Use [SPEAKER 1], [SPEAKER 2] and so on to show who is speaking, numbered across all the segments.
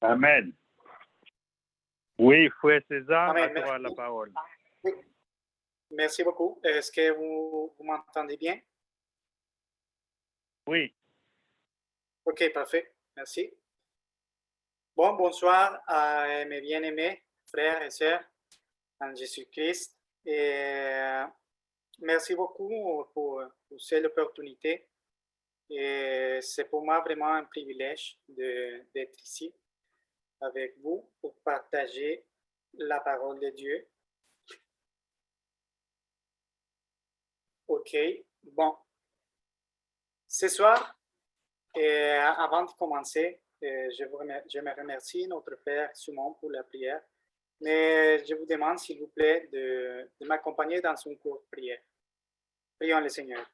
[SPEAKER 1] Amen. Oui, frère César,
[SPEAKER 2] Amen.
[SPEAKER 1] à toi la parole.
[SPEAKER 2] Oui. Merci beaucoup. Est-ce que vous m'entendez bien?
[SPEAKER 1] Oui.
[SPEAKER 2] OK, parfait. Merci. Bon, bonsoir à mes bien-aimés frères et sœurs en Jésus-Christ. Et merci beaucoup pour cette opportunité. Et c'est pour moi vraiment un privilège d'être ici avec vous pour partager la parole de Dieu. OK, bon. Ce soir, avant de commencer, je me remercie notre Père Simon pour la prière, mais je vous demande, s'il vous plaît, de m'accompagner dans son cours de prière. Prions le Seigneur.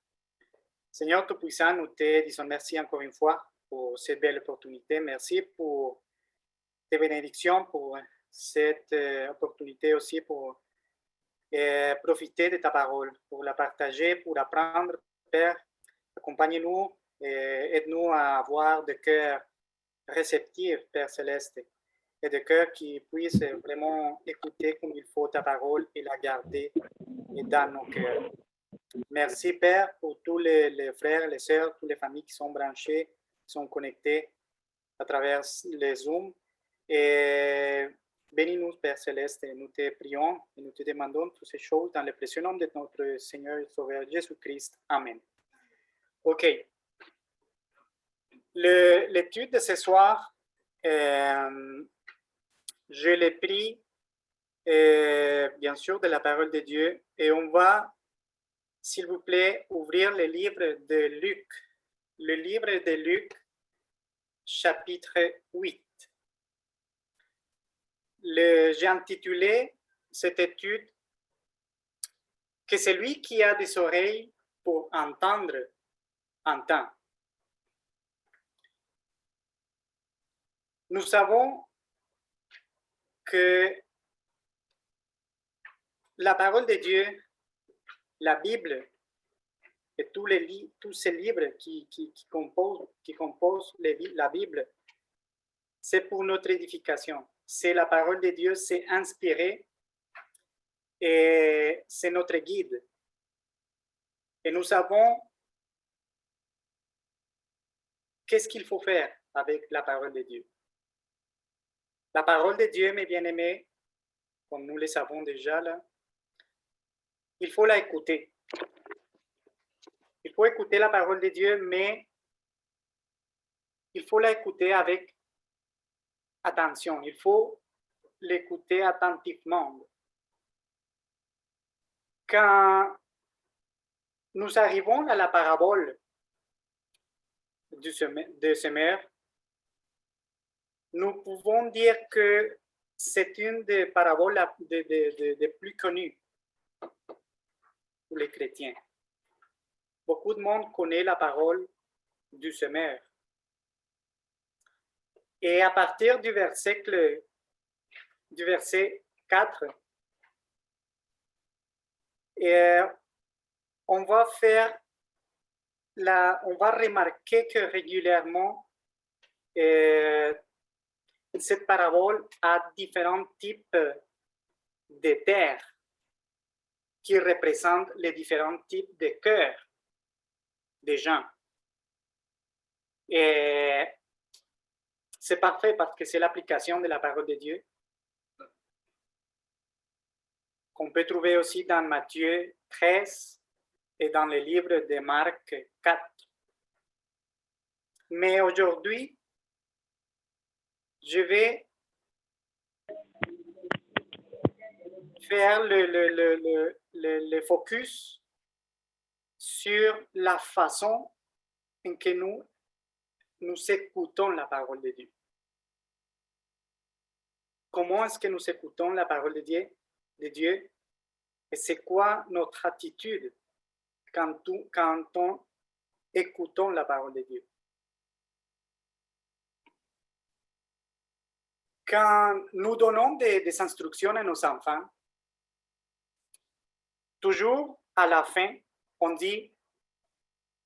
[SPEAKER 2] Seigneur Tout-Puissant, nous te disons merci encore une fois pour cette belle opportunité. Merci pour tes bénédictions, pour cette opportunité aussi pour profiter de ta parole, pour la partager, pour apprendre. Père, accompagne-nous et aide-nous à avoir de cœurs réceptifs, Père Céleste, et de cœurs qui puissent vraiment écouter comme il faut ta parole et la garder dans nos cœurs. Merci, Père, pour tous les frères, les sœurs, toutes les familles qui sont branchées, qui sont connectées à travers les Zoom. Et bénis-nous, Père Céleste, et nous te prions et nous te demandons toutes ces choses dans le précieux nom de notre Seigneur et Sauveur Jésus-Christ. Amen. OK. L'étude de ce soir, je l'ai pris, bien sûr, de la parole de Dieu, et on va, s'il vous plaît, ouvrir le livre de Luc. Le livre de Luc, chapitre 8. J'ai intitulé cette étude « Que celui qui a des oreilles pour entendre, entend ». Nous savons que la parole de Dieu, la Bible et tous ces livres qui composent la Bible, c'est pour notre édification. C'est la parole de Dieu, c'est inspiré et c'est notre guide. Et nous savons qu'est-ce qu'il faut faire avec la parole de Dieu. La parole de Dieu, mes bien-aimés, comme nous le savons déjà là, il faut la écouter. Il faut écouter la parole de Dieu, mais il faut la écouter avec attention. Il faut l'écouter attentivement. Quand nous arrivons à la parabole de semeur, nous pouvons dire que c'est une des paraboles des plus connues pour les chrétiens. Beaucoup de monde connaît la parole du semeur. Et à partir du verset 4, on va remarquer que régulièrement, cette parabole a différents types de terres qui représentent les différents types de cœurs des gens. Et c'est parfait parce que c'est l'application de la parole de Dieu qu'on peut trouver aussi dans Matthieu 13 et dans le livre de Marc 4. Mais aujourd'hui, je vais faire le focus sur la façon en que nous écoutons la parole de Dieu. Comment est-ce que nous écoutons la parole de Dieu et c'est quoi notre attitude quand on écoutons la parole de Dieu. Quand nous donnons des instructions à nos enfants, toujours à la fin, on dit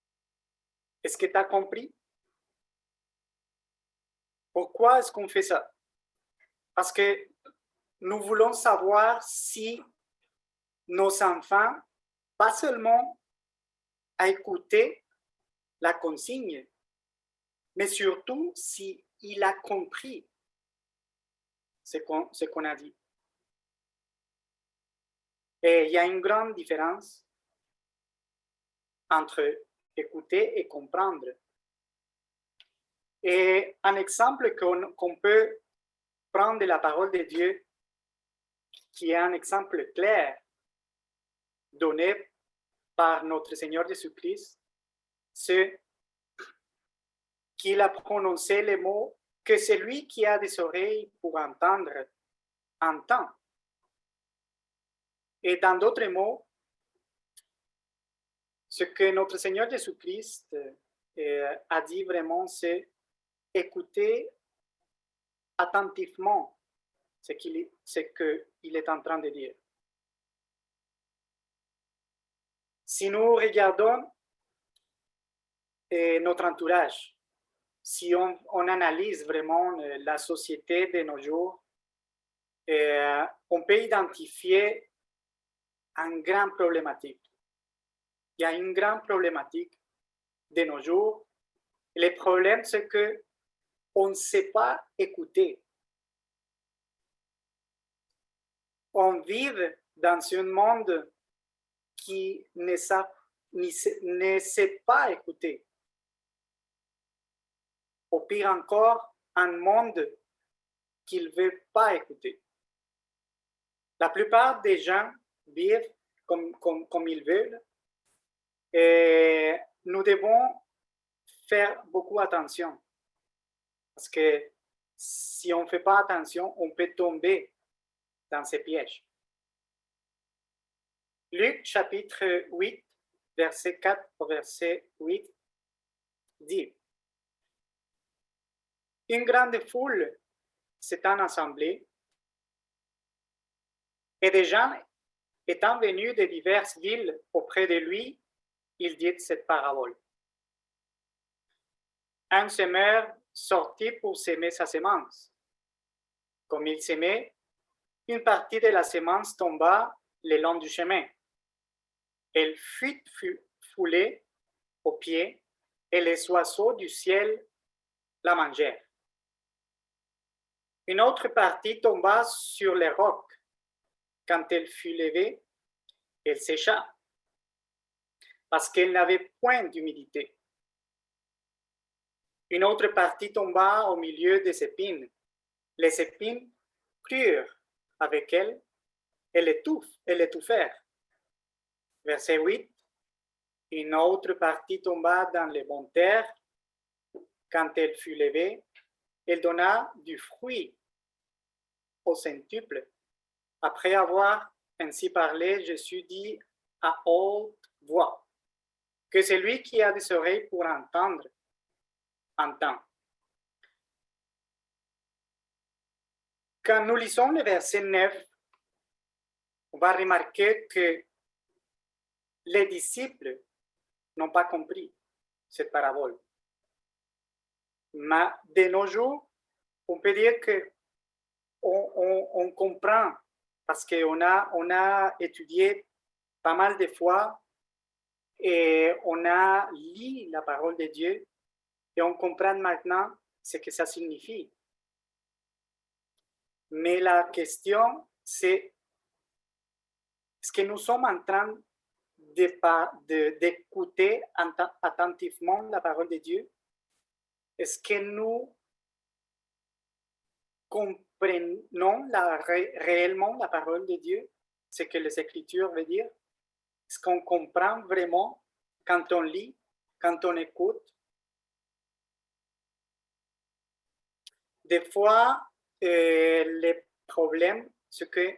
[SPEAKER 2] « Est-ce que tu as compris ?» Pourquoi est-ce qu'on fait ça? Parce que nous voulons savoir si nos enfants, pas seulement à écouter la consigne, mais surtout si il a compris ce qu'on a dit. Et il y a une grande différence entre écouter et comprendre. Et un exemple qu'on peut prendre de la parole de Dieu, qui est un exemple clair donné par notre Seigneur Jésus-Christ, c'est qu'il a prononcé les mots que celui qui a des oreilles pour entendre, entend. Et dans d'autres mots, ce que notre Seigneur Jésus-Christ a dit vraiment, c'est écouter attentivement ce qu'il est en train de dire. Si nous regardons notre entourage, si on analyse vraiment la société de nos jours, on peut identifier une grande problématique. Il y a une grande problématique de nos jours. Le problème, c'est qu'on ne sait pas écouter. On vit dans un monde qui ne sait pas écouter. Ou pire encore, un monde qui ne veut pas écouter. La plupart des gens vivent comme ils veulent. Et nous devons faire beaucoup attention. Parce que si on ne fait pas attention, on peut tomber dans ces pièges. Luc chapitre 8, verset 4 au verset 8 dit: Une grande foule s'est assemblée et des gens étant venus de diverses villes auprès de lui, il dit cette parabole. Un semeur sortit pour semer sa semence. Comme il semait, une partie de la semence tomba le long du chemin. Elle fut foulée aux pieds et les oiseaux du ciel la mangèrent. Une autre partie tomba sur les rocs. Quand elle fut levée, elle sécha parce qu'elle n'avait point d'humidité. Une autre partie tomba au milieu des épines. Les épines crurent avec elle et l'étouffèrent. Verset 8. Une autre partie tomba dans les bonnes terres. Quand elle fut levée, elle donna du fruit au centuple. Après avoir ainsi parlé, Jésus dit à haute voix que celui qui a des oreilles pour entendre, entend. Quand nous lisons le verset 9, on va remarquer que les disciples n'ont pas compris cette parabole. Mais de nos jours, on peut dire qu'on comprend parce qu'on a étudié pas mal de fois et on a lu la parole de Dieu et on comprend maintenant ce que ça signifie. Mais la question, c'est est-ce que nous sommes en train d'écouter attentivement la parole de Dieu? Est-ce que nous comprenons réellement la parole de Dieu, ce que les Écritures veulent dire? Est-ce qu'on comprend vraiment quand on lit, quand on écoute? Des fois, le problème, c'est que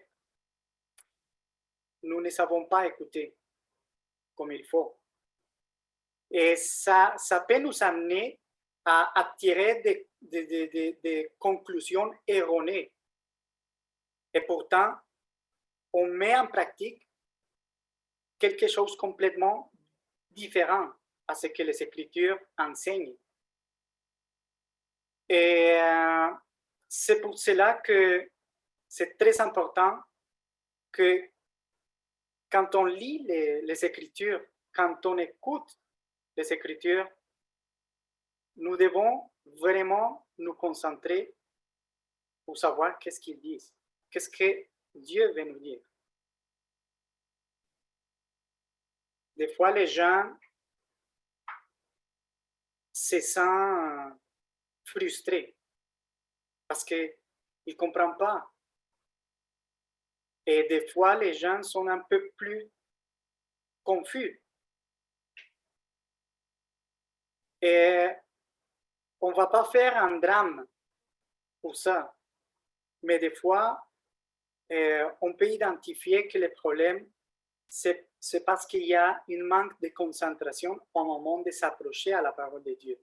[SPEAKER 2] nous ne savons pas écouter comme il faut. Et ça peut nous amener à tirer des conclusions erronées. Et pourtant, on met en pratique quelque chose complètement différent à ce que les Écritures enseignent. Et c'est pour cela que c'est très important que quand on lit les Écritures, quand on écoute les Écritures, nous devons vraiment nous concentrer pour savoir qu'est-ce qu'ils disent, qu'est-ce que Dieu veut nous dire. Des fois, les gens se sentent frustrés parce qu'ils ne comprennent pas. Et des fois, les gens sont un peu plus confus. Et on ne va pas faire un drame pour ça. Mais des fois, on peut identifier que le problème, c'est parce qu'il y a un manque de concentration au moment de s'approcher à la parole de Dieu.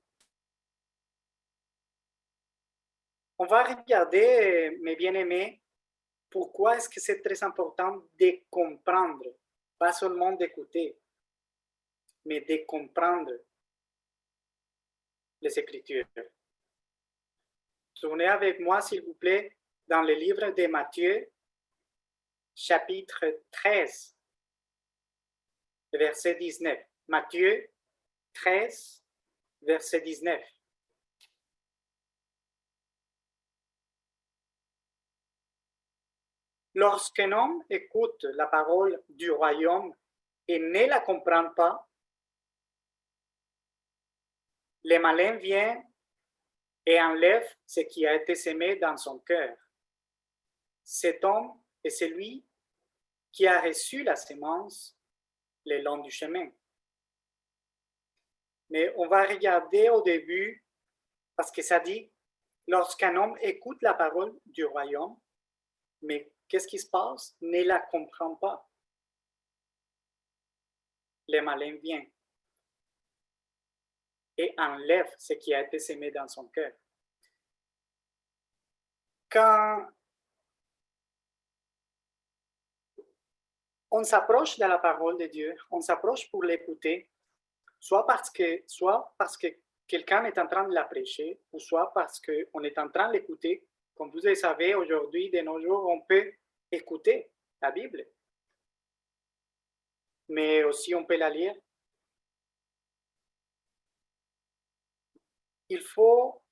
[SPEAKER 2] On va regarder, mes bien-aimés, pourquoi est-ce que c'est très important de comprendre, pas seulement d'écouter, mais de comprendre les Écritures. Tournez avec moi, s'il vous plaît, dans le livre de Matthieu, chapitre 13, verset 19. Matthieu 13, verset 19. Lorsqu'un homme écoute la parole du royaume et ne la comprend pas, le malin vient et enlève ce qui a été semé dans son cœur. Cet homme est celui qui a reçu la semence le long du chemin. Mais on va regarder au début, parce que ça dit, lorsqu'un homme écoute la parole du royaume, mais qu'est-ce qui se passe? Ne la comprend pas. Le malin vient et enlève ce qui a été semé dans son cœur. Quand on s'approche de la parole de Dieu, on s'approche pour l'écouter, soit parce que quelqu'un est en train de la prêcher, ou soit parce qu'on est en train de l'écouter. Comme vous le savez, aujourd'hui, de nos jours, on peut écouter la Bible, mais aussi on peut la lire. Il faut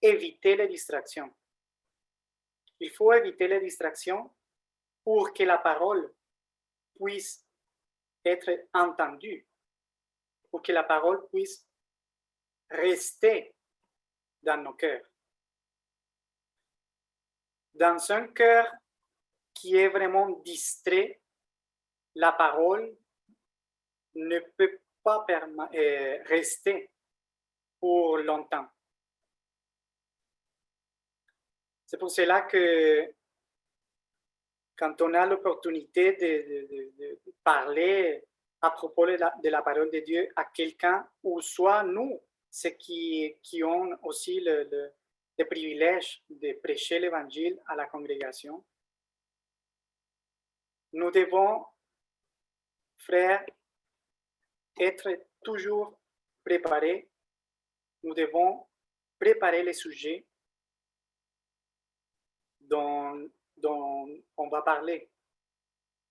[SPEAKER 2] éviter les distractions. Il faut éviter les distractions pour que la parole puisse être entendue, pour que la parole puisse rester dans nos cœurs. Dans un cœur qui est vraiment distrait, la parole ne peut pas rester pour longtemps. C'est pour cela que quand on a l'opportunité de parler à propos de la parole de Dieu à quelqu'un, ou soit nous, ceux qui ont aussi le privilège de prêcher l'évangile à la congrégation, nous devons, frères, être toujours préparés. Nous devons préparer les sujets dont on va parler.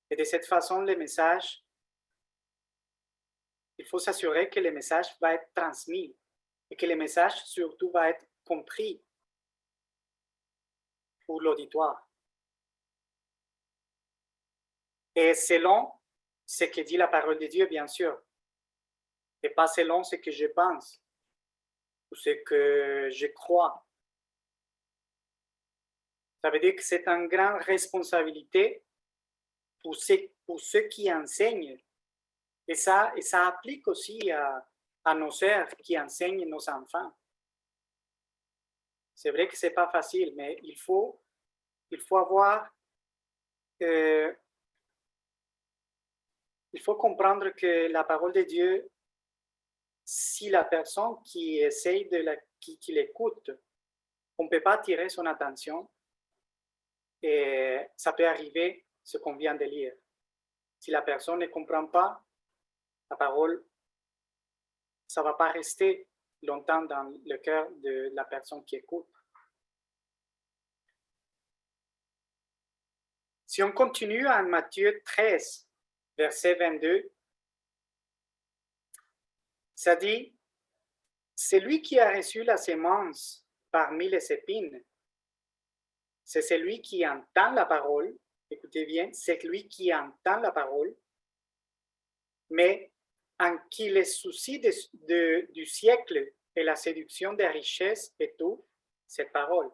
[SPEAKER 2] Et de cette façon, le message, il faut s'assurer que le message va être transmis et que le message surtout va être compris pour l'auditoire. Et selon ce que dit la parole de Dieu, bien sûr, et pas selon ce que je pense ou ce que je crois. Ça veut dire que c'est une grande responsabilité pour ceux qui enseignent. Et ça applique aussi à nos sœurs qui enseignent nos enfants. C'est vrai que ce n'est pas facile, mais il faut avoir... il faut comprendre que la parole de Dieu, si la personne qui essaye qui l'écoute, on ne peut pas attirer son attention, et ça peut arriver ce qu'on vient de lire. Si la personne ne comprend pas la parole, ça ne va pas rester longtemps dans le cœur de la personne qui écoute. Si on continue en Matthieu 13, verset 22, ça dit, celui qui a reçu la sémence parmi les épines, c'est celui qui entend la parole, écoutez bien, c'est celui qui entend la parole, mais en qui les soucis du siècle et la séduction des richesses étouffent cette parole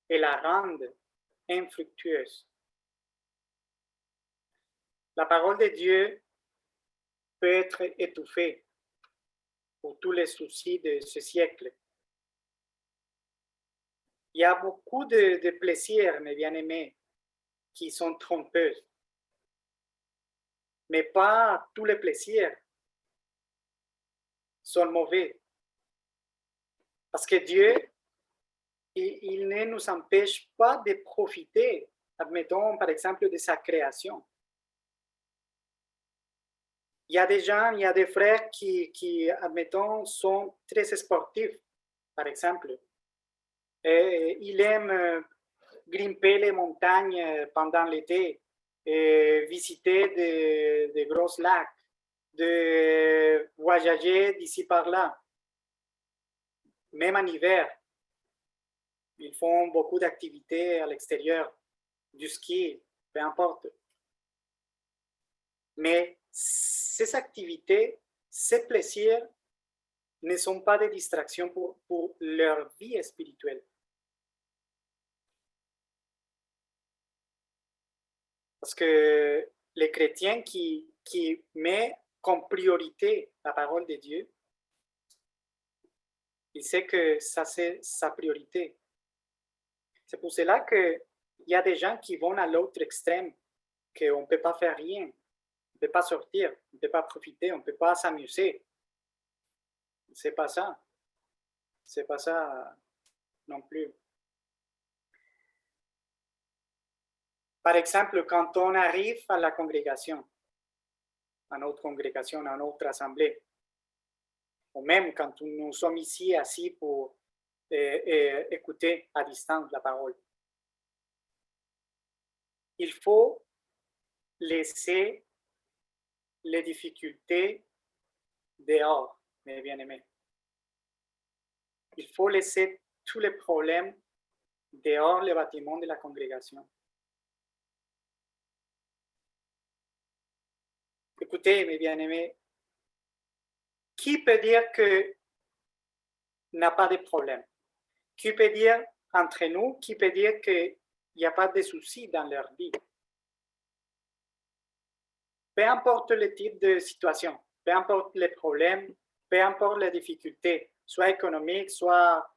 [SPEAKER 2] et la rendent infructueuse. La parole de Dieu peut être étouffée pour tous les soucis de ce siècle. Il y a beaucoup de plaisirs, mes bien-aimés, qui sont trompeux, mais pas tous les plaisirs sont mauvais. Parce que Dieu, il ne nous empêche pas de profiter, admettons par exemple, de sa création. Il y a des gens, il y a des frères qui admettons, sont très sportifs, par exemple. Et ils aiment grimper les montagnes pendant l'été, et visiter de gros lacs, de voyager d'ici par là. Même en hiver, ils font beaucoup d'activités à l'extérieur, du ski, peu importe. Mais ces activités, ces plaisirs ne sont pas des distractions pour leur vie spirituelle. Parce que les chrétiens qui mettent comme priorité la parole de Dieu, il sait que ça c'est sa priorité. C'est pour cela qu'il y a des gens qui vont à l'autre extrême, qu'on ne peut pas faire rien, on ne peut pas sortir, on ne peut pas profiter, on ne peut pas s'amuser. C'est pas ça. C'est pas ça non plus. Par exemple, quand on arrive à la congrégation, à notre congrégation, à notre assemblée, ou même quand nous sommes ici assis pour écouter à distance la parole, il faut laisser les difficultés dehors, mes bien-aimés. Il faut laisser tous les problèmes dehors le bâtiment de la congrégation. Écoutez, mes bien-aimés, qui peut dire que n'a pas de problème? Qui peut dire entre nous, qui peut dire qu'il n'y a pas de soucis dans leur vie? Peu importe le type de situation, peu importe les problèmes, peu importe les difficultés, soit économiques, soit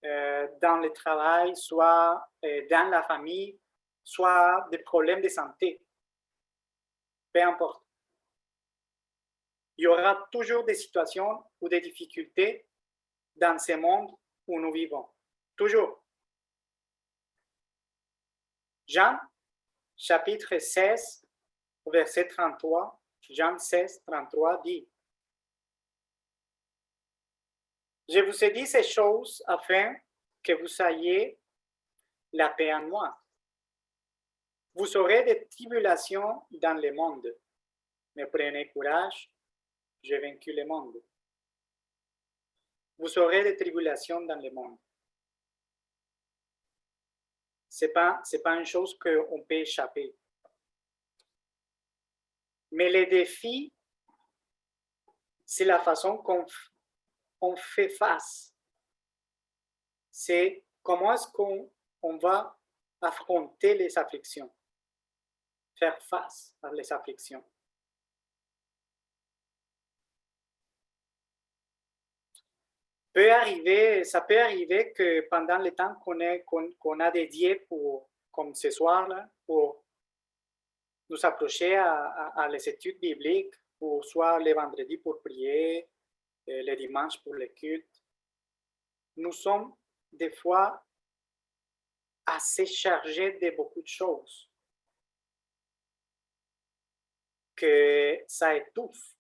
[SPEAKER 2] dans le travail, soit dans la famille, soit des problèmes de santé, peu importe. Il y aura toujours des situations ou des difficultés dans ce monde où nous vivons. Toujours. Jean, chapitre 16, verset 33, Jean 16, 33 dit, « Je vous ai dit ces choses afin que vous ayez la paix en moi. Vous aurez des tribulations dans le monde, mais prenez courage, j'ai vaincu le monde. » Vous aurez des tribulations dans le monde. Ce n'est pas une chose qu'on peut échapper. Mais les défis, c'est la façon qu'on fait face. C'est comment est-ce qu'on va affronter les afflictions, faire face à les afflictions. Ça peut arriver que pendant le temps qu'on a dédié comme ce soir-là, pour nous approcher à les études bibliques, ou soit les vendredis pour prier, les dimanches pour les cultes, nous sommes des fois assez chargés de beaucoup de choses, que ça étouffe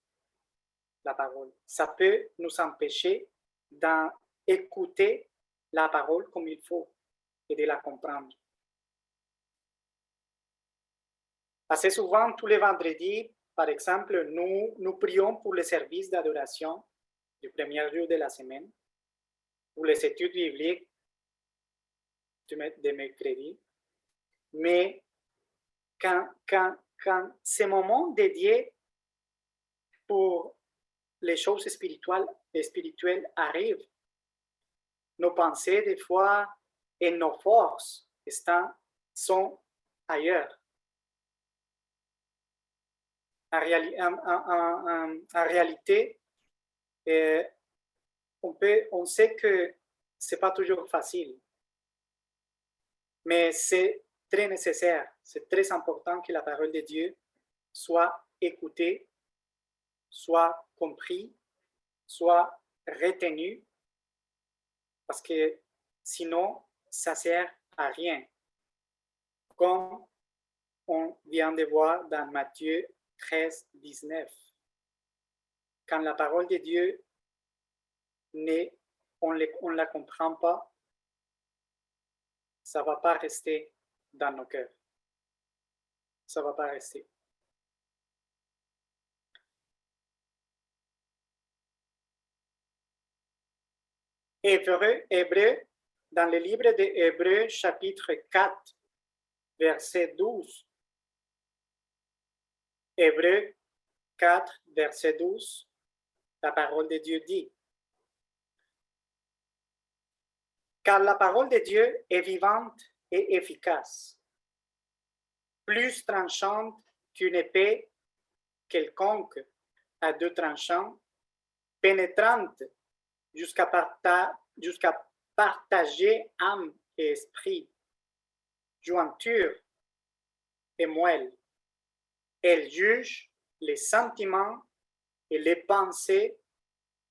[SPEAKER 2] la parole. Ça peut nous empêcher d'écouter la parole comme il faut et de la comprendre. Assez souvent, tous les vendredis, par exemple, nous prions pour le service d'adoration du premier jour de la semaine, pour les études bibliques de mercredi. Mais quand ces moments dédiés pour les choses spirituelles arrivent, nos pensées, des fois, et nos forces sont ailleurs. En réalité, on sait que ce n'est pas toujours facile, mais c'est très nécessaire, c'est très important que la parole de Dieu soit écoutée, soit comprise, soit retenue, parce que sinon, ça ne sert à rien. Comme on vient de voir dans Matthieu 13, 19. Quand la parole de Dieu, on ne la comprend pas, ça ne va pas rester dans nos cœurs. Ça ne va pas rester. Hébreu, dans le livre de Hébreu, chapitre 4, verset 12. Hébreu 4, verset 12, la parole de Dieu dit: car la parole de Dieu est vivante et efficace, plus tranchante qu'une épée quelconque à deux tranchants, pénétrante jusqu'à partager âme et esprit, jointure et moelle. Elle juge les sentiments et les pensées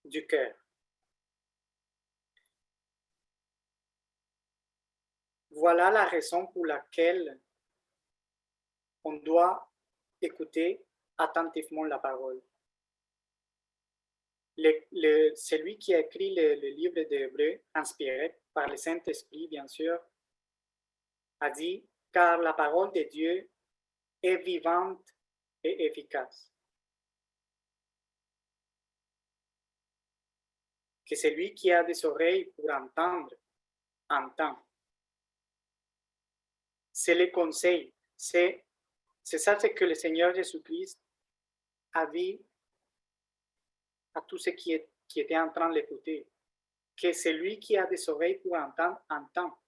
[SPEAKER 2] du cœur. Voilà la raison pour laquelle on doit écouter attentivement la parole. Celui qui a écrit le livre d'Hébreu, inspiré par le Saint-Esprit, bien sûr, a dit: car la parole de Dieu est vivante et efficace. Que celui qui a des oreilles pour entendre, entend. C'est le conseil. C'est ça ce que le Seigneur Jésus-Christ a dit à tous ceux qui étaient en train de l'écouter. Que celui qui a des oreilles pour entendre, entend.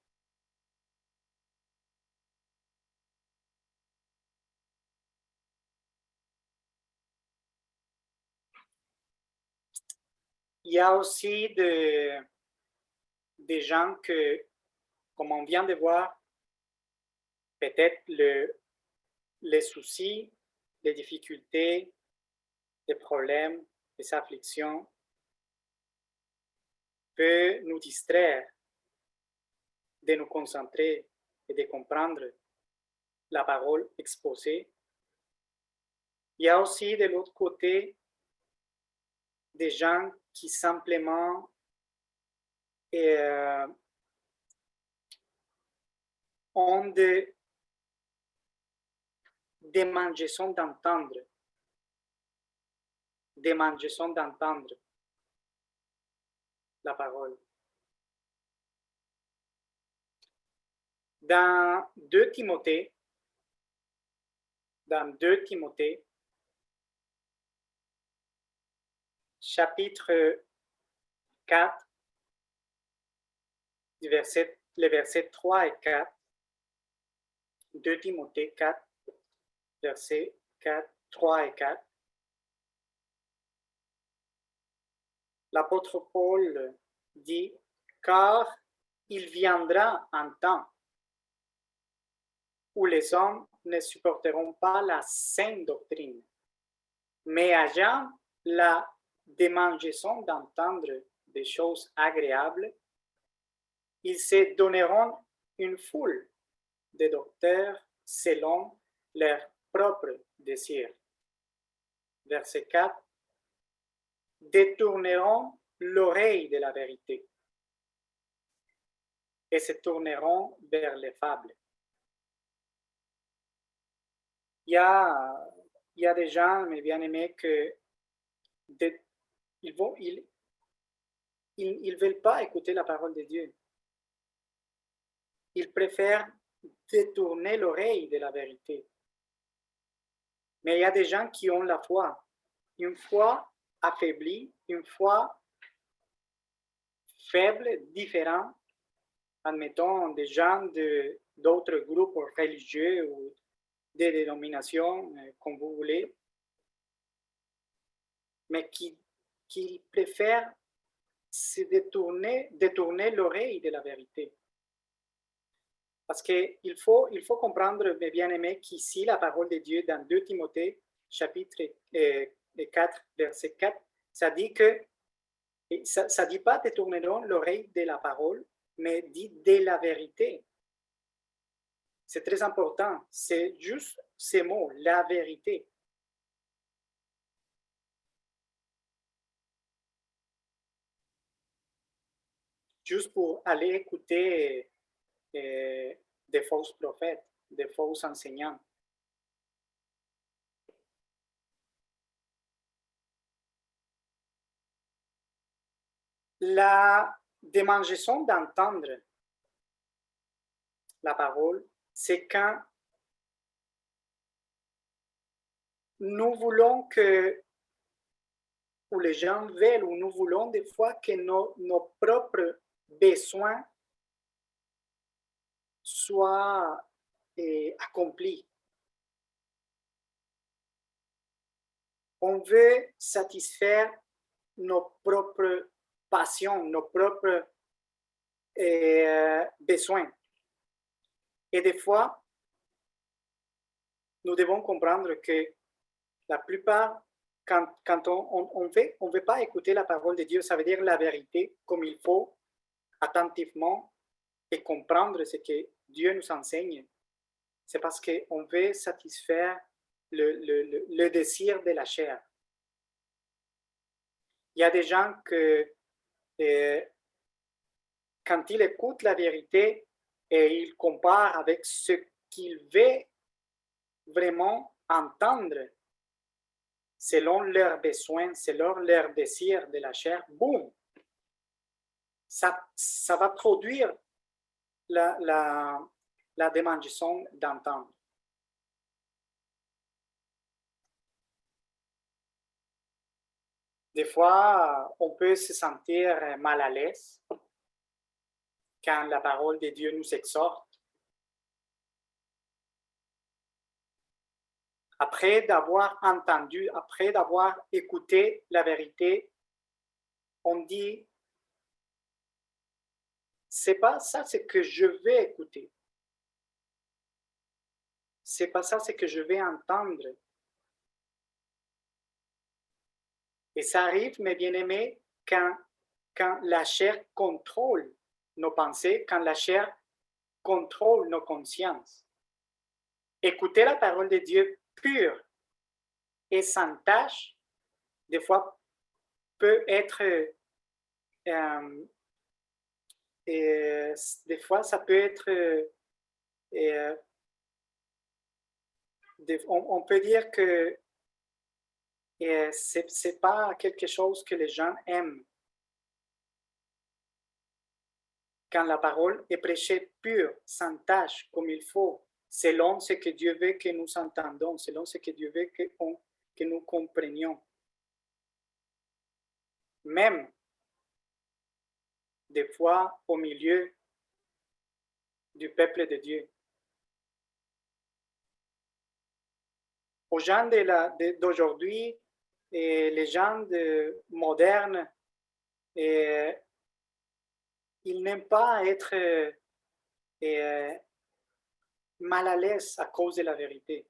[SPEAKER 2] Il y a aussi des gens que, comme on vient de voir, peut-être les soucis, les difficultés, les problèmes, les afflictions peuvent nous distraire de nous concentrer et de comprendre la parole exposée. Il y a aussi de l'autre côté des gens qui simplement ont des démangeaisons d'entendre. Démangeaisons d'entendre la parole. Dans 2 Timothée, chapitre 4, les versets 3 et 4, 2 Timothée 4, versets 4, 3 et 4, l'apôtre Paul dit: car il viendra un temps où les hommes ne supporteront pas la saine doctrine, mais ayant la démangeaison d'entendre des choses agréables, ils se donneront une foule de docteurs selon leur propre désir. Verset 4. Détourneront l'oreille de la vérité et se tourneront vers les fables. il y a, il y a des gens, mes bien-aimés, ils veulent pas écouter la parole de Dieu. Ils préfèrent détourner l'oreille de la vérité. Mais il y a des gens qui ont la foi. Une foi affaiblie, une foi faible, différente. Admettons des gens d'autres groupes religieux ou des dénominations, comme vous voulez, mais qui préfèrent se détourner l'oreille de la vérité. Parce qu'il faut comprendre, mes bien-aimés, qu'ici, la parole de Dieu, dans 2 Timothée, chapitre 4, verset 4, ça dit que, ça dit pas détourneront l'oreille de la parole, mais dit de la vérité. C'est très important. C'est juste ces mots, la vérité. Juste pour aller écouter des faux prophètes, des faux enseignants. La démangeaison d'entendre la parole, c'est quand nous voulons que, ou les gens veulent, ou nous voulons des fois que nos propres besoins soient accomplis. On veut satisfaire nos propres passions, nos propres besoins. Et des fois, nous devons comprendre que la plupart, quand on ne veut pas écouter la parole de Dieu, ça veut dire la vérité comme il faut, attentivement, et comprendre ce que Dieu nous enseigne. C'est parce qu'on veut satisfaire le désir de la chair. Il y a des gens que, quand ils écoutent la vérité et ils comparent avec ce qu'ils veulent vraiment entendre, selon leurs besoins, selon leurs désirs de la chair, boum, ça va produire la démangeaison d'entendre. Des fois, on peut se sentir mal à l'aise quand la parole de Dieu nous exhorte. Après d'avoir entendu, après d'avoir écouté la vérité, on dit, c'est pas ça ce que je vais écouter. C'est pas ça ce que je vais entendre. Et ça arrive, mes bien-aimés, quand la chair contrôle nos pensées, quand la chair contrôle nos consciences. Écouter la parole de Dieu pure et sans tâche, des fois, peut être, des fois, ça peut être, on peut dire que c'est pas quelque chose que les gens aiment. Quand la parole est prêchée pure, sans tâche, comme il faut, selon ce que Dieu veut que nous entendons, selon ce que Dieu veut que nous comprenions. Même, des fois, au milieu du peuple de Dieu. Aux gens d'aujourd'hui, et les gens modernes, ils n'aiment pas être mal à l'aise à cause de la vérité.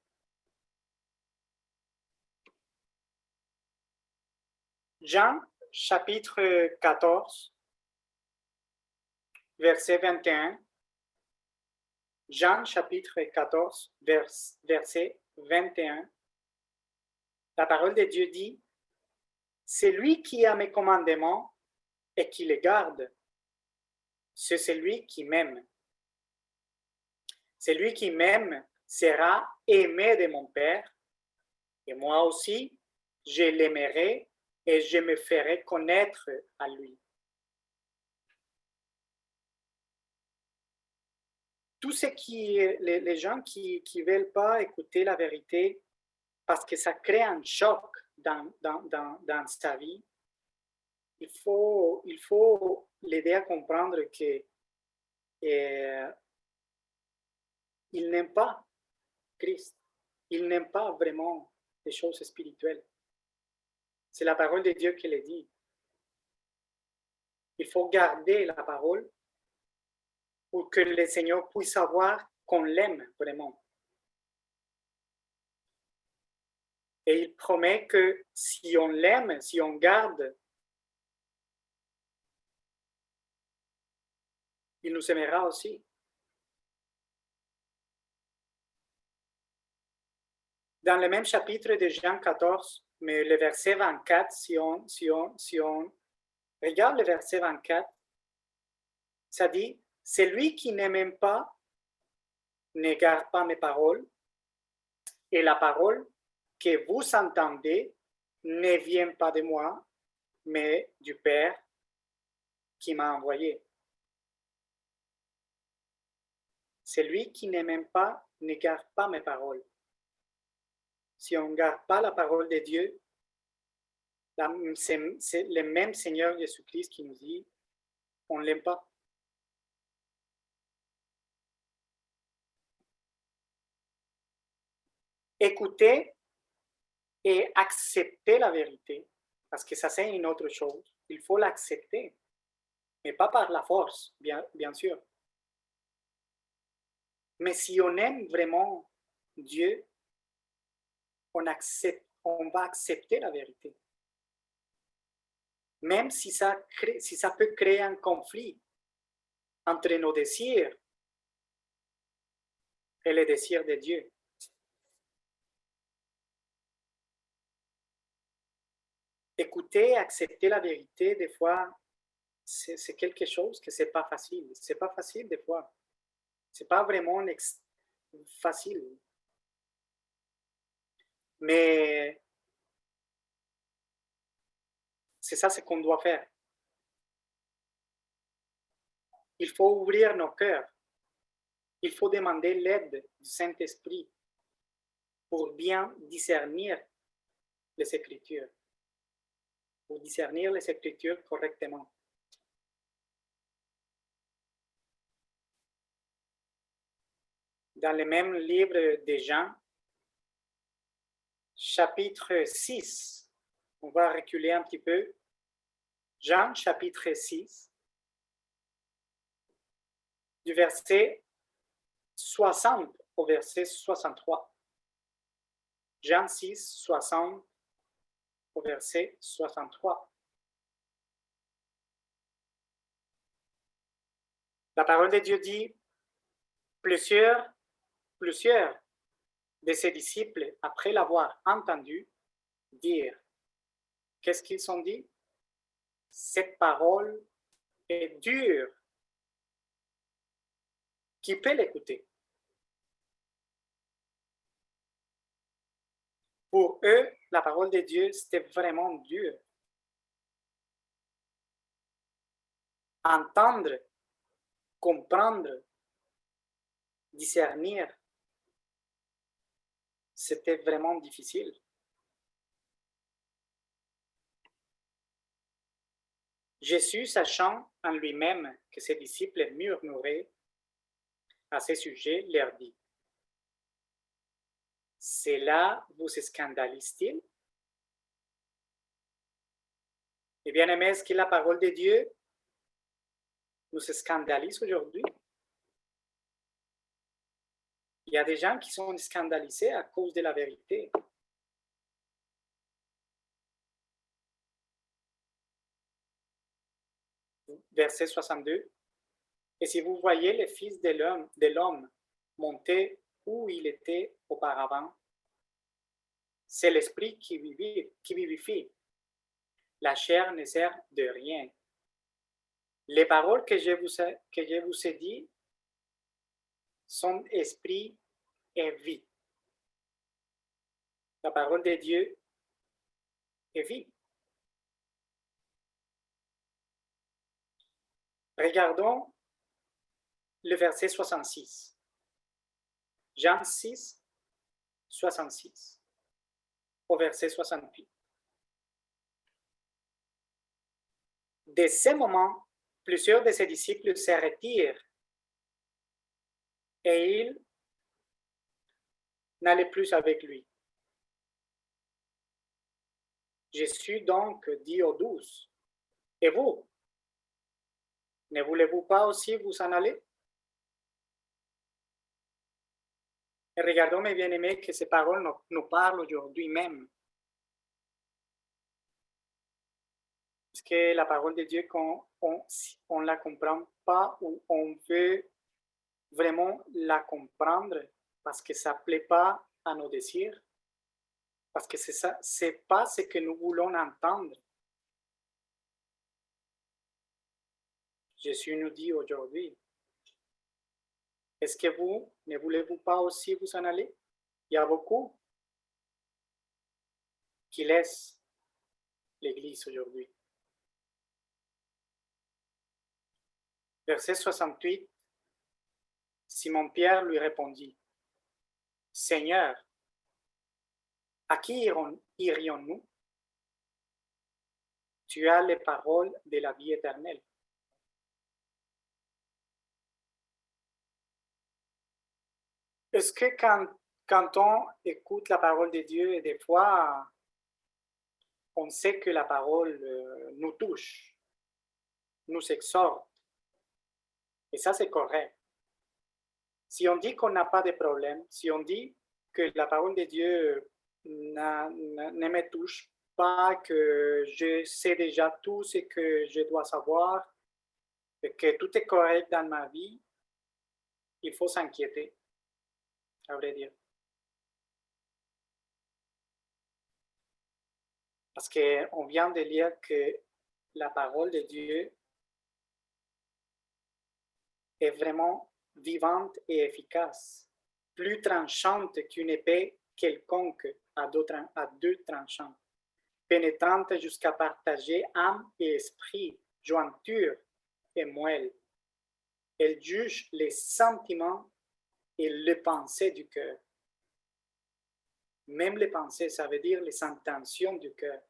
[SPEAKER 2] Jean, chapitre 14, verset 21. Jean, chapitre 14, verset 21. La parole de Dieu dit, « C'est lui qui a mes commandements et qui les garde. C'est celui qui m'aime. Celui qui m'aime sera aimé de mon Père, et moi aussi, je l'aimerai et je me ferai connaître à lui. Tous les gens qui ne veulent pas écouter la vérité parce que ça crée un choc dans sa vie, il faut l'aider à comprendre que il n'aime pas Christ. Il n'aime pas vraiment les choses spirituelles. C'est la parole de Dieu qui le dit. Il faut garder la parole pour que le Seigneur puisse savoir qu'on l'aime vraiment. Et il promet que si on l'aime, si on garde, il nous aimera aussi. Dans le même chapitre de Jean 14, mais le verset 24, si on regarde le verset 24, ça dit, « Celui qui ne m'aime pas ne garde pas mes paroles, et la parole que vous entendez ne vient pas de moi, mais du Père qui m'a envoyé. » Celui qui ne m'aime pas ne garde pas mes paroles. Si on ne garde pas la parole de Dieu, c'est le même Seigneur Jésus-Christ qui nous dit, on ne l'aime pas. Écoutez et accepter la vérité, parce que ça c'est une autre chose. Il faut l'accepter, mais pas par la force, bien sûr. Mais si on aime vraiment Dieu, on va accepter la vérité. Même si ça peut créer un conflit entre nos désirs et les désirs de Dieu. Écouter, accepter la vérité, des fois, c'est quelque chose que c'est pas facile. C'est pas facile des fois. C'est pas vraiment facile. Mais c'est ça ce qu'on doit faire. Il faut ouvrir nos cœurs. Il faut demander l'aide du Saint-Esprit pour bien discernir les Écritures. Pour discernir les Écritures correctement. Dans le même livre de Jean, chapitre 6, on va reculer un petit peu. Jean, chapitre 6, du verset 60 au verset 63. Jean 6, 60 au verset 63. La parole de Dieu dit, plusieurs de ses disciples, après l'avoir entendu dire, qu'est-ce qu'ils ont dit? Cette parole est dure. Qui peut l'écouter? Pour eux, la parole de Dieu, c'était vraiment dur. Entendre, comprendre, discernir, c'était vraiment difficile. Jésus, sachant en lui-même que ses disciples murmuraient à ce sujet, leur dit, « Cela vous scandalise-t-il? » Et bien aimé, est-ce que la parole de Dieu nous scandalise aujourd'hui? Il y a des gens qui sont scandalisés à cause de la vérité. Verset 62. Et si vous voyez le Fils de l'homme monter où il était auparavant, c'est l'Esprit qui vivifie. La chair ne sert de rien. Les paroles que je vous ai dites sont esprit est vie. La parole de Dieu est vie. Regardons le verset 66. Jean 6, 66 au verset 68. De ce moment, plusieurs de ses disciples se retirent et ils n'allaient plus avec lui. Jésus donc dit aux 12, et vous, ne voulez-vous pas aussi vous en aller? Et regardons, mes bien-aimés, que ces paroles nous parlent aujourd'hui même. Parce que la parole de Dieu, quand on ne la comprend pas ou on veut vraiment la comprendre parce que ça ne plaît pas à nos désirs, parce que c'est pas ce que nous voulons entendre. Jésus nous dit aujourd'hui, est-ce que vous ne voulez-vous pas aussi vous en aller? Il y a beaucoup qui laissent l'Église aujourd'hui. Verset 68, Simon-Pierre lui répondit, Seigneur, à qui irions-nous? Tu as les paroles de la vie éternelle. Est-ce que quand on écoute la parole de Dieu, et des fois, on sait que la parole nous touche, nous exhorte, et ça c'est correct. Si on dit qu'on n'a pas de problème, si on dit que la parole de Dieu ne me touche pas, que je sais déjà tout ce que je dois savoir, et que tout est correct dans ma vie, il faut s'inquiéter, à vrai dire. Parce qu'on vient de lire que la parole de Dieu est vraiment vivante et efficace, plus tranchante qu'une épée quelconque à deux tranchants, pénétrante jusqu'à partager âme et esprit, jointure et moelle. Elle juge les sentiments et les pensées du cœur. Même les pensées, ça veut dire les intentions du cœur.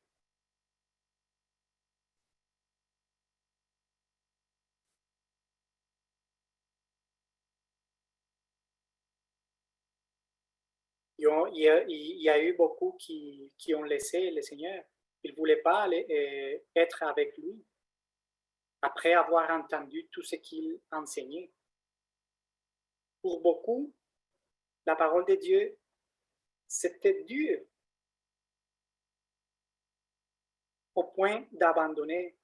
[SPEAKER 2] Il y a eu beaucoup qui ont laissé le Seigneur. Ils ne voulaient pas aller, être avec lui après avoir entendu tout ce qu'il enseignait. Pour beaucoup, la parole de Dieu, c'était dur au point d'abandonner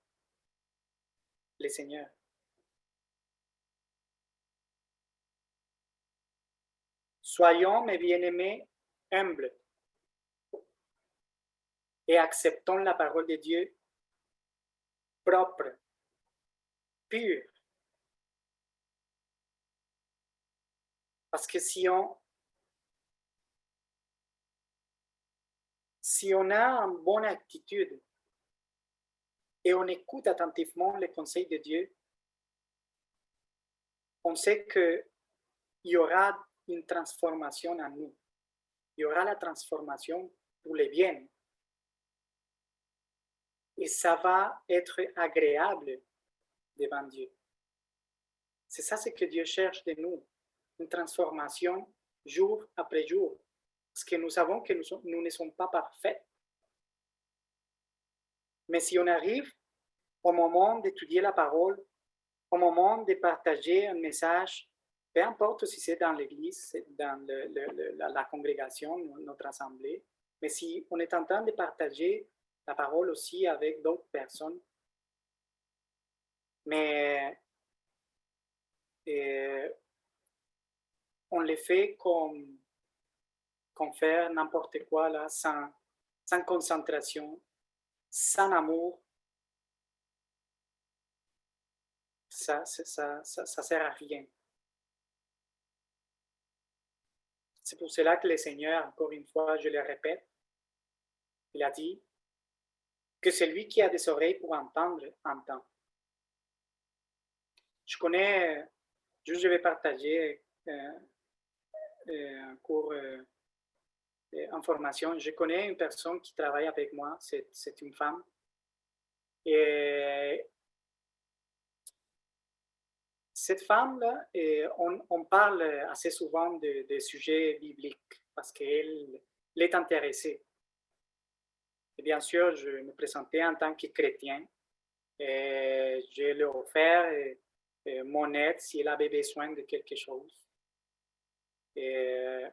[SPEAKER 2] le Seigneur. Soyons, mes bien-aimés, humbles et acceptons la parole de Dieu propre, pure. Parce que si on a une bonne attitude et on écoute attentivement les conseils de Dieu, on sait qu'il y aura une transformation en nous. Il y aura la transformation pour le bien. Et ça va être agréable devant Dieu. C'est ça ce que Dieu cherche de nous, une transformation jour après jour. Parce que nous savons que nous ne sommes pas parfaits. Mais si on arrive au moment d'étudier la parole, au moment de partager un message, peu importe si c'est dans l'église, dans la congrégation, notre assemblée, mais si on est en train de partager la parole aussi avec d'autres personnes, mais on le fait comme faire n'importe quoi là, sans concentration, sans amour, ça sert à rien. C'est pour cela que le Seigneur, encore une fois, je le répète, il a dit que celui qui a des oreilles pour entendre, entend. Je connais, je vais partager un cours information. Je connais une personne qui travaille avec moi, c'est une femme. Et cette femme-là, on parle assez souvent de sujets bibliques parce qu'elle est intéressée. Et bien sûr, je me présentais en tant que chrétien et je lui ai offert mon aide si elle avait besoin de quelque chose. Et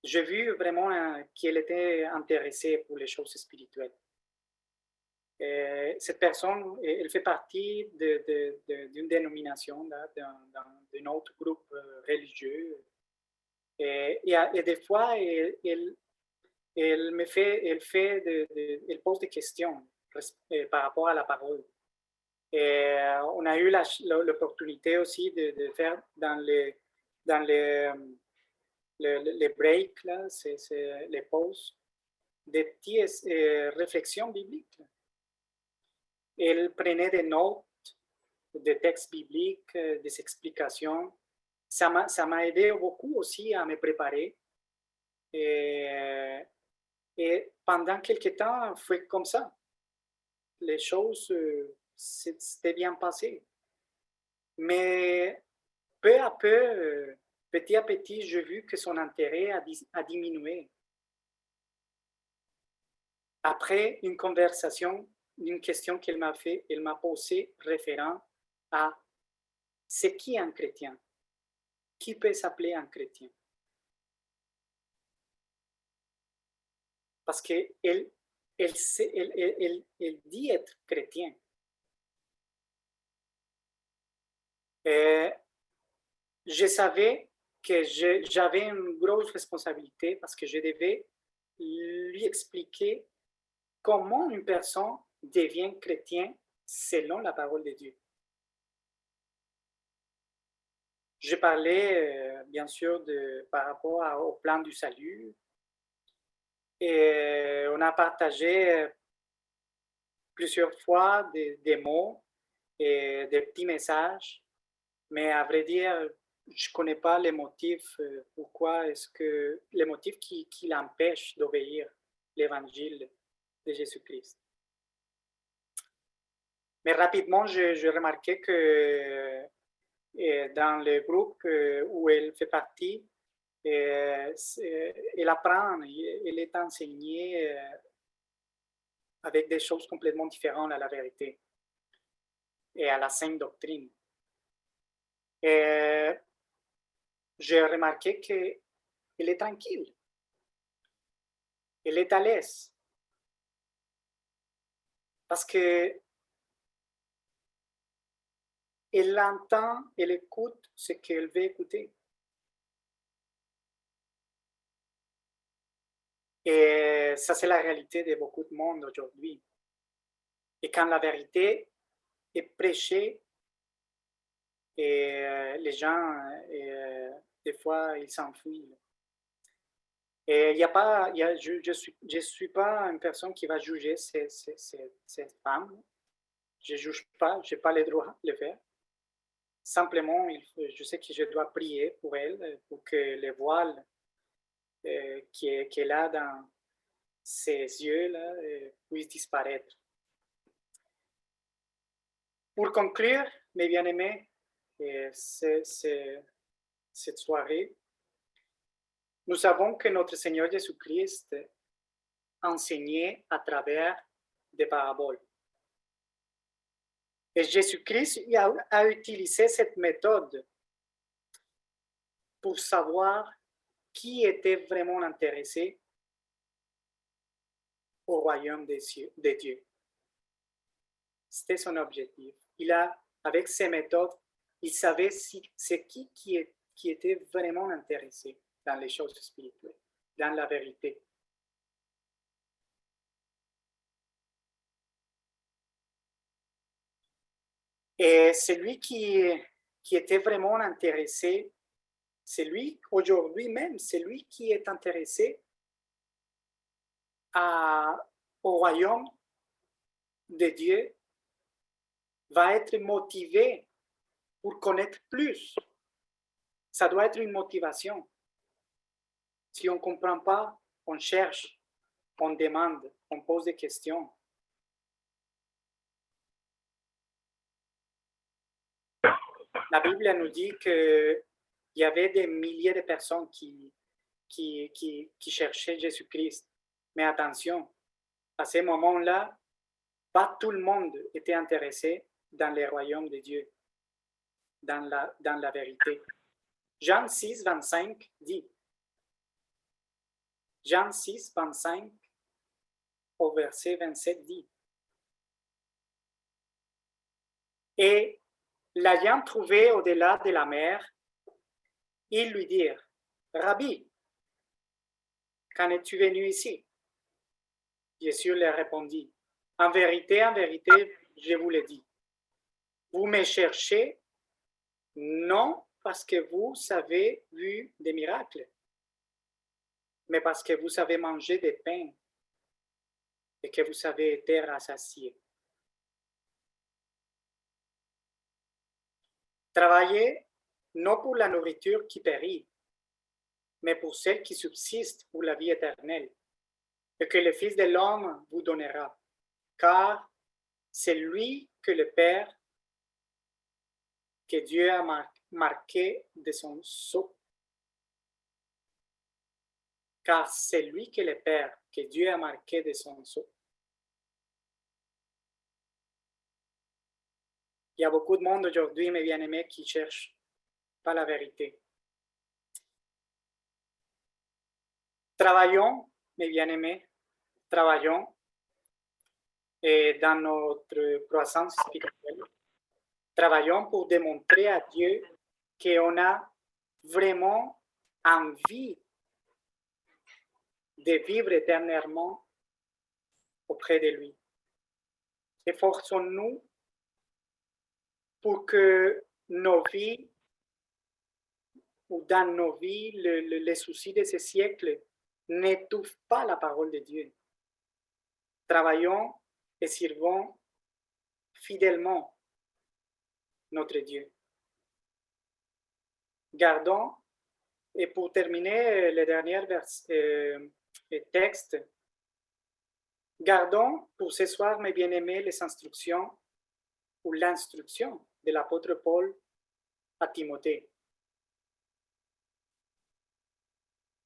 [SPEAKER 2] j'ai vu vraiment qu'elle était intéressée pour les choses spirituelles. Et cette personne, elle fait partie d'une dénomination, d'un autre groupe religieux. Et des fois, elle elle pose des questions par rapport à la parole. Et on a eu l'opportunité aussi de faire dans les breaks, là, les pauses, des petites réflexions bibliques. Elle prenait des notes, des textes bibliques, des explications. Ça m'a aidé beaucoup aussi à me préparer. Et pendant quelques temps, fait comme ça. Les choses s'étaient bien passées. Mais peu à peu, petit à petit, j'ai vu que son intérêt a diminué. Après une conversation, une question qu'elle m'a fait, elle m'a posée référent à c'est qui un chrétien? Qui peut s'appeler un chrétien? Parce qu'elle elle dit être chrétien. Et je savais que j'avais une grosse responsabilité parce que je devais lui expliquer comment une personne devient chrétien selon la parole de Dieu. Je parlais bien sûr par rapport au plan du salut et on a partagé plusieurs fois des mots et des petits messages, mais à vrai dire, je ne connais pas les motifs, pourquoi est-ce que les motifs qui l'empêchent d'obéir l'évangile de Jésus-Christ. Mais rapidement, je remarquais que dans le groupe où elle fait partie, elle apprend, elle est enseignée avec des choses complètement différentes à la vérité et à la sainte doctrine. Et j'ai remarqué qu'elle est tranquille, elle est à l'aise, parce que elle entend, elle écoute ce qu'elle veut écouter. Et ça, c'est la réalité de beaucoup de monde aujourd'hui. Et quand la vérité est prêchée, et les gens, des fois, ils s'enfuient. Et il y a pas, je suis pas une personne qui va juger cette femme. Je ne juge pas, je n'ai pas le droit de le faire. Simplement, je sais que je dois prier pour elle, pour que les voiles qu'elle a dans ses yeux-là puissent disparaître. Pour conclure, mes bien-aimés, cette soirée, nous savons que notre Seigneur Jésus-Christ enseignait à travers des paraboles. Et Jésus-Christ a utilisé cette méthode pour savoir qui était vraiment intéressé au royaume de Dieu. C'était son objectif. Avec ces méthodes, il savait c'est qui était vraiment intéressé dans les choses spirituelles, dans la vérité. Et celui qui était vraiment intéressé C'est lui, aujourd'hui même, c'est lui qui est intéressé au royaume de Dieu, va être motivé pour connaître plus. Ça doit être une motivation. Si on ne comprend pas, on cherche, on demande, on pose des questions. La Bible nous dit qu'il y avait des milliers de personnes qui cherchaient Jésus-Christ. Mais attention, à ce moment-là, pas tout le monde était intéressé dans le royaume de Dieu, dans la vérité. Jean 6, 25 dit, Jean 6, 25 au verset 27 dit, et l'ayant trouvé au-delà de la mer, ils lui dirent, Rabbi, quand es-tu venu ici? Jésus leur répondit, en vérité, je vous le dis, vous me cherchez non parce que vous avez vu des miracles, mais parce que vous avez mangé des pains et que vous avez été rassasiés. Travaillez non pour la nourriture qui périt, mais pour celle qui subsiste pour la vie éternelle, et que le Fils de l'homme vous donnera, car c'est lui que le Père, que Dieu a marqué de son sceau. Car c'est lui que le Père, que Dieu a marqué de son sceau. Il y a beaucoup de monde aujourd'hui, mes bien-aimés, qui ne cherchent pas la vérité. Travaillons, mes bien-aimés, travaillons dans notre croissance spirituelle. Travaillons pour démontrer à Dieu qu'on a vraiment envie de vivre éternellement auprès de lui. Efforçons-nous pour que nos vies, ou dans nos vies, les soucis de ce siècle n'étouffent pas la parole de Dieu. Travaillons et servons fidèlement notre Dieu. Gardons, et pour terminer le dernier texte, gardons pour ce soir, mes bien-aimés, les instructions ou l'instruction de l'apôtre Paul à Timothée.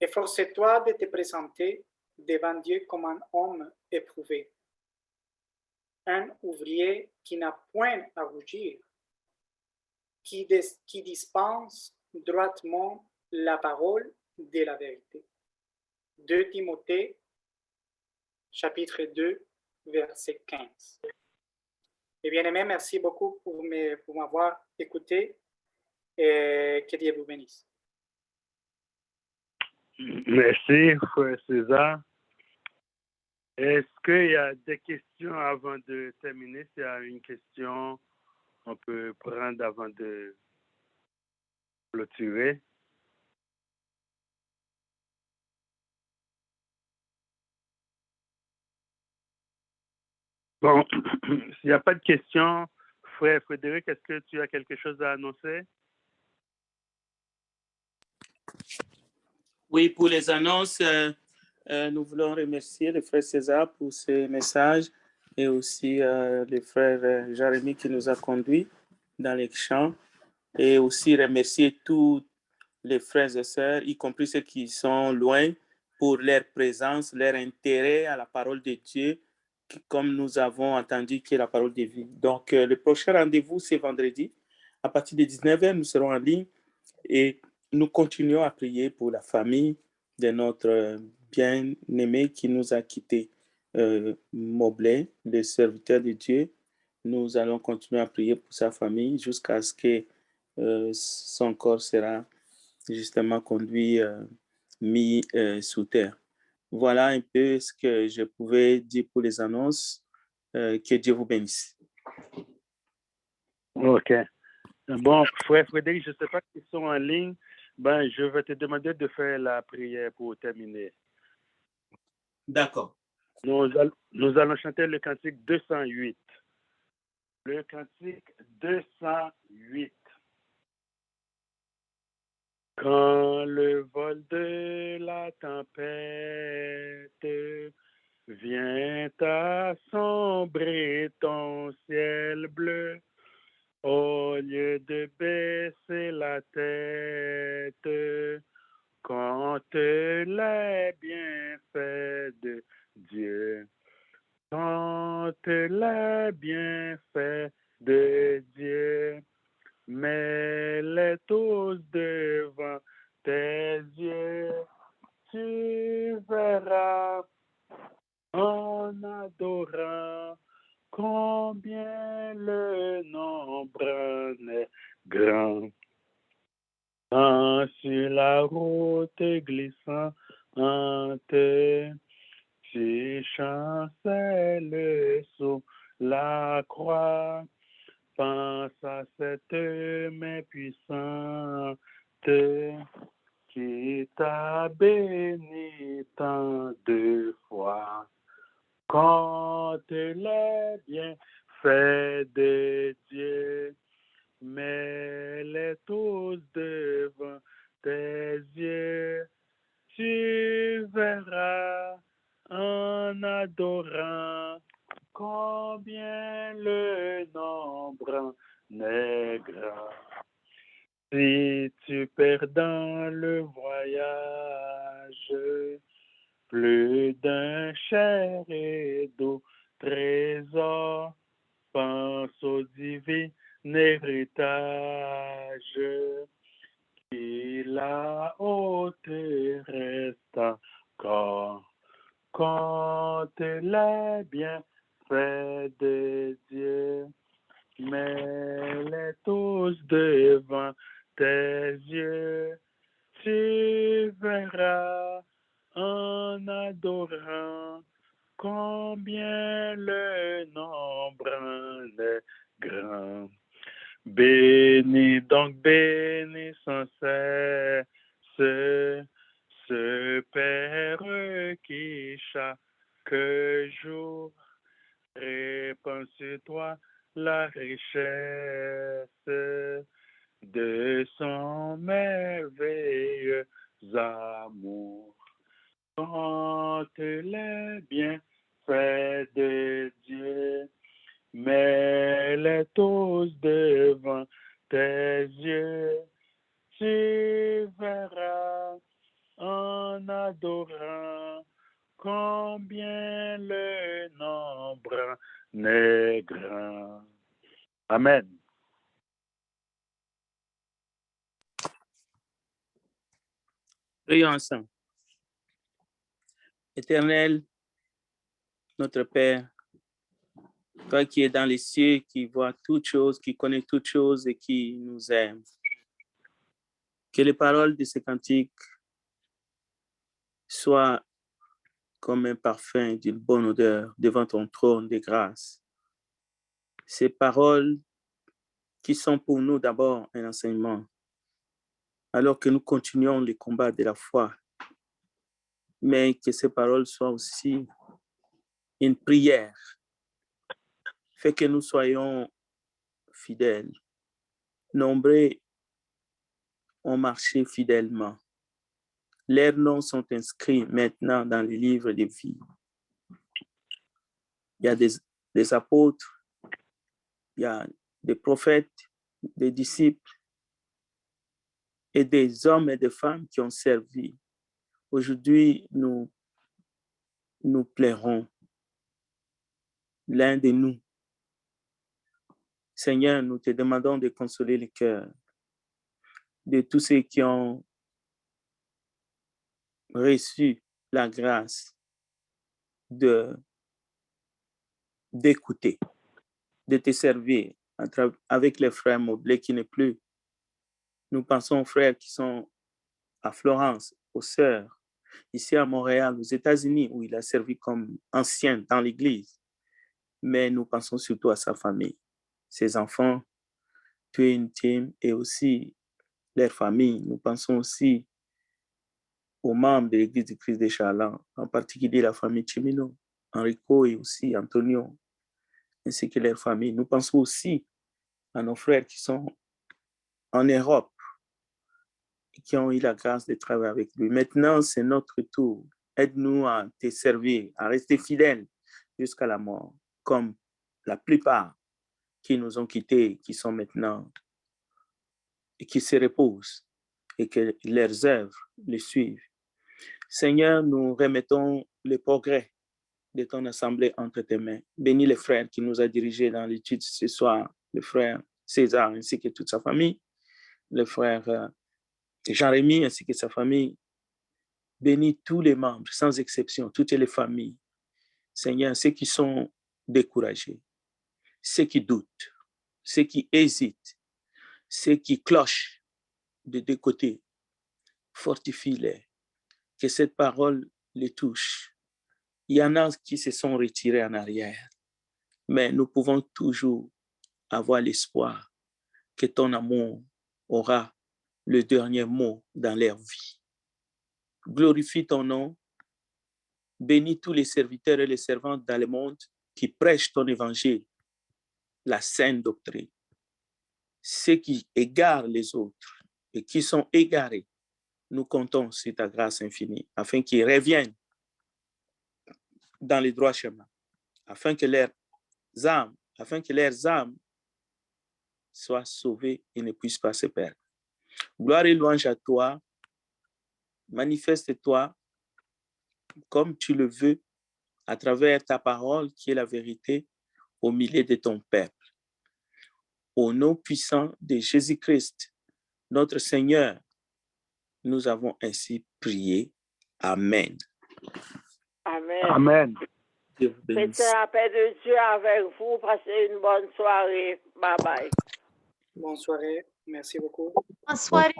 [SPEAKER 2] Efforce-toi de te présenter devant Dieu comme un homme éprouvé, un ouvrier qui n'a point à rougir, qui dispense droitement la parole de la vérité. 2 Timothée, chapitre 2, verset 15. Et bien aimé, merci beaucoup pour m'avoir écouté et que Dieu vous bénisse.
[SPEAKER 1] Merci, Frère César. Est-ce qu'il y a des questions avant de terminer? S'il y a une question, on peut prendre avant de clôturer. Bon, s'il n'y a pas de questions, Frère Frédéric, est-ce que tu as quelque chose à annoncer?
[SPEAKER 3] Oui, pour les annonces, nous voulons remercier le frère César pour ce message et aussi le frère Jérémie qui nous a conduits dans les champs et aussi remercier tous les frères et sœurs, y compris ceux qui sont loin, pour leur présence, leur intérêt à la parole de Dieu, comme nous avons entendu que la parole de vie. Donc, le prochain rendez-vous, c'est vendredi. À partir de 19h, nous serons en ligne et nous continuons à prier pour la famille de notre bien-aimé qui nous a quittés, Mobley, le serviteur de Dieu. Nous allons continuer à prier pour sa famille jusqu'à ce que son corps sera justement conduit, mis sous terre. Voilà un peu ce que je pouvais dire pour les annonces. Que Dieu vous bénisse.
[SPEAKER 1] OK. Bon, Frère Frédéric, je ne sais pas s'ils sont en ligne, Ben, je vais te demander de faire la prière pour terminer.
[SPEAKER 3] D'accord.
[SPEAKER 1] Nous allons chanter le cantique 208. Le cantique 208. Quand le vol de la tempête vient assombrer ton ciel bleu, au lieu de baisser la tête, compte les bienfaits de Dieu. Compte les bienfaits de Dieu. Mets-les tous devant tes yeux. Tu verras en adorant combien le nombre est grand. Quand sur la route glissante, tu chancelles sous la croix, pense à cette main puissante qui t'a béni tant de fois. Compte les bienfaits de Dieu, mets-les tous devant tes yeux. Tu verras en adorant combien le nombre est grand. Si tu perds dans le voyage plus d'un cher et doux trésor, pense au divin héritage qui là-haut te reste encore. Compte les bienfaits de Dieu, mets-les tous devant tes yeux. Tu verras en adorant combien le nombre est grand. Bénis donc, bénis sans cesse ce Père qui chaque jour répand sur toi la richesse de son merveilleux amour. Compte les bienfaits de Dieu, mets-les tous devant tes yeux. Tu verras en adorant combien le nombre est grand. Amen.
[SPEAKER 3] Prions ensemble. Éternel, notre Père, toi qui es dans les cieux, qui vois toutes choses, qui connaît toutes choses et qui nous aime, que les paroles de ce cantique soient comme un parfum d'une bonne odeur devant ton trône de grâce. Ces paroles qui sont pour nous d'abord un enseignement, alors que nous continuons le combat de la foi, mais que ces paroles soient aussi une prière, fait que nous soyons fidèles. Nombreux ont marché fidèlement. Leurs noms sont inscrits maintenant dans le livre de vie. Il y a des apôtres, il y a des prophètes, des disciples et des hommes et des femmes qui ont servi. Aujourd'hui, nous plairons l'un de nous. Seigneur, nous te demandons de consoler le cœur de tous ceux qui ont reçu la grâce d'écouter, de te servir avec les frères Mobley qui n'est plus. Nous pensons aux frères qui sont à Florence, aux sœurs, ici à Montréal, aux États-Unis, où il a servi comme ancien dans l'Église. Mais nous pensons surtout à sa famille, ses enfants, peu intimes, et aussi leurs familles. Nous pensons aussi aux membres de l'Église du Christ des Charlans, en particulier la famille Chimino, Enrico et aussi Antonio, ainsi que leurs familles. Nous pensons aussi à nos frères qui sont en Europe et qui ont eu la grâce de travailler avec lui. Maintenant, c'est notre tour. Aide-nous à te servir, à rester fidèles jusqu'à la mort, comme la plupart qui nous ont quittés, qui sont maintenant et qui se reposent et que leurs œuvres les suivent. Seigneur, nous remettons les progrès de ton assemblée entre tes mains. Bénis les frères qui nous a dirigés dans l'étude ce soir, le frère César ainsi que toute sa famille, le frère Jean-Rémy ainsi que sa famille. Bénis tous les membres, sans exception, toutes les familles. Seigneur, ceux qui sont découragés, ceux qui doutent, ceux qui hésitent, ceux qui clochent de deux côtés, fortifie-les, que cette parole les touche. Il y en a qui se sont retirés en arrière, mais nous pouvons toujours avoir l'espoir que ton amour aura le dernier mot dans leur vie. Glorifie ton nom, bénis tous les serviteurs et les servantes dans le monde qui prêchent ton évangile, la saine doctrine. Ceux qui égarent les autres et qui sont égarés, nous comptons sur ta grâce infinie afin qu'ils reviennent dans les droits chemins, afin que leurs âmes soient sauvées et ne puissent pas se perdre. Gloire et louange à toi. Manifeste-toi comme tu le veux à travers ta parole qui est la vérité au milieu de ton peuple. Au nom puissant de Jésus-Christ, notre Seigneur, nous avons ainsi prié. Amen.
[SPEAKER 4] Amen.
[SPEAKER 1] Amen.
[SPEAKER 3] Dieu vous bénisse.
[SPEAKER 4] Faites la paix de Dieu avec vous. Passez une bonne soirée. Bye bye.
[SPEAKER 2] Bonne soirée. Merci beaucoup.
[SPEAKER 5] Bonne soirée.